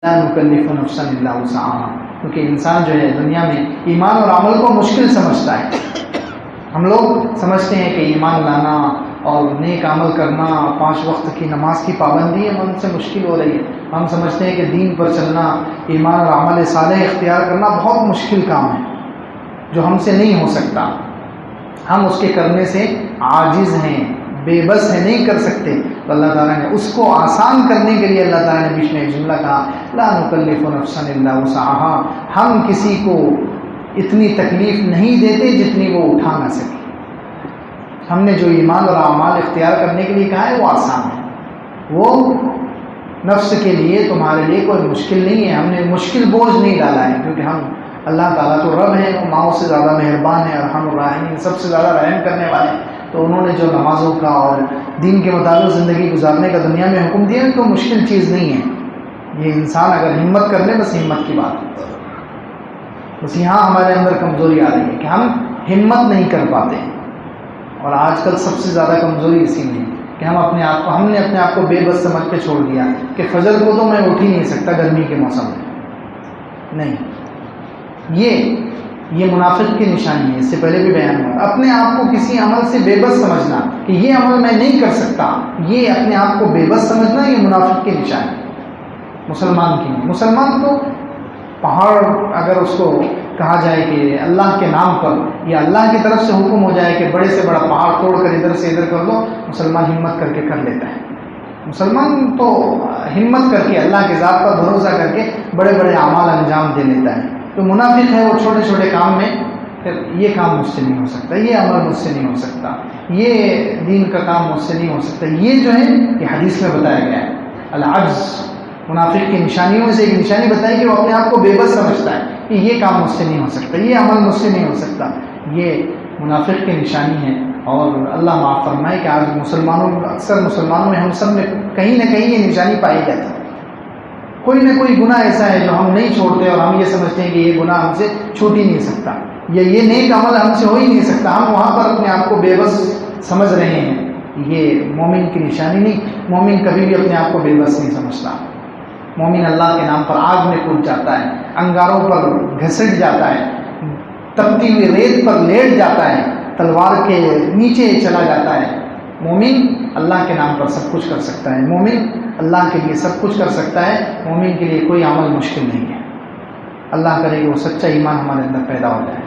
لا نکلف نفسا الا وسعها، کیونکہ انسان جو ہے دنیا میں ایمان اور عمل کو مشکل سمجھتا ہے۔ ہم لوگ سمجھتے ہیں کہ ایمان لانا اور نیک عمل کرنا، 5 وقت کی نماز کی پابندی ہم سے مشکل ہو رہی ہے۔ ہم سمجھتے ہیں کہ دین پر چلنا، ایمان اور عمل صالح اختیار کرنا بہت مشکل کام ہے جو ہم سے نہیں ہو سکتا، ہم اس کے کرنے سے عاجز ہیں، بے بس ہیں، نہیں کر سکتے۔ تو اللہ تعالیٰ نے اس کو آسان کرنے کے لیے اللہ تعالیٰ نے بیچ میں ایک جملہ کہا، لا نکلف نفسا الا وسعها، ہم کسی کو اتنی تکلیف نہیں دیتے جتنی وہ اٹھا نہ سکے۔ ہم نے جو ایمان اور اعمال اختیار کرنے کے لیے کہا ہے وہ آسان ہے، وہ نفس کے لیے تمہارے لیے کوئی مشکل نہیں ہے۔ ہم نے مشکل بوجھ نہیں ڈالا ہے، کیونکہ ہم اللہ تعالیٰ تو رب ہیں، وہ ماؤں سے زیادہ مہربان ہے، ارحم الراحمین، سب سے زیادہ رحم کرنے والے ہیں۔ تو انہوں نے جو نمازوں کا اور دین کے مطابق زندگی گزارنے کا دنیا میں حکم دیا ہے تو مشکل چیز نہیں ہے۔ یہ انسان اگر ہمت کر لے، بس ہمت کی بات ہے، بس یہاں ہمارے اندر کمزوری آ رہی ہے کہ ہم ہمت نہیں کر پاتے ہیں، اور آج کل سب سے زیادہ کمزوری اسی میں ہے کہ ہم نے اپنے آپ کو بے بس سمجھ کے چھوڑ دیا کہ فجر کو تو میں اٹھ ہی نہیں سکتا گرمی کے موسم میں۔ نہیں، یہ منافق کی نشانی ہے، اس سے پہلے بھی بیان ہوا۔ اپنے آپ کو کسی عمل سے بے بس سمجھنا کہ یہ عمل میں نہیں کر سکتا، یہ اپنے آپ کو بے بس سمجھنا، یہ منافق کی نشانی ہے، مسلمان کی نہیں۔ مسلمان تو پہاڑ اگر اس کو کہا جائے کہ اللہ کے نام پر یا اللہ کی طرف سے حکم ہو جائے کہ بڑے سے بڑا پہاڑ توڑ کر ادھر سے ادھر کر دو، مسلمان ہمت کر کے کر لیتا ہے۔ مسلمان تو ہمت کر کے اللہ کے ذات پر بھروسہ کر کے بڑے بڑے اعمال انجام دے لیتا ہے۔ تو منافق ہے، وہ چھوٹے چھوٹے کام میں یہ کام مجھ سے نہیں ہو سکتا، یہ عمل مجھ سے نہیں ہو سکتا، یہ دین کا کام مجھ سے نہیں ہو سکتا۔ یہ جو ہے یہ حدیث میں بتایا گیا ہے، العجز منافق کی نشانیوں میں سے ایک نشانی بتائی کہ وہ اپنے آپ کو بے بس سمجھتا ہے کہ یہ کام مجھ سے نہیں ہو سکتا، یہ عمل مجھ سے نہیں ہو سکتا۔ یہ منافق کی نشانی ہے، اور اللہ معاف فرمائے کہ آج اکثر مسلمانوں میں، ہم سب میں کہیں نہ کہیں یہ نشانی پائی جاتی ہے۔ کوئی نہ کوئی گناہ ایسا ہے جو ہم نہیں چھوڑتے، اور ہم یہ سمجھتے ہیں کہ یہ گناہ ہم سے چھوٹ ہی نہیں سکتا، یا یہ نیک عمل ہم سے ہو ہی نہیں سکتا، ہم وہاں پر اپنے آپ کو بے بس سمجھ رہے ہیں۔ یہ مومن کی نشانی نہیں، مومن کبھی بھی اپنے آپ کو بے بس نہیں سمجھتا۔ مومن اللہ کے نام پر آگ میں کود جاتا ہے، انگاروں پر گھسٹ جاتا ہے، تپتی ہوئی ریت پر لیٹ جاتا ہے، تلوار کے نیچے چلا جاتا ہے۔ مومن اللہ کے نام پر سب کچھ کر سکتا ہے، مومن اللہ کے لیے سب کچھ کر سکتا ہے، مومن کے لیے کوئی عمل مشکل نہیں ہے۔ اللہ کرے کہ وہ سچا ایمان ہمارے اندر پیدا ہو جائے۔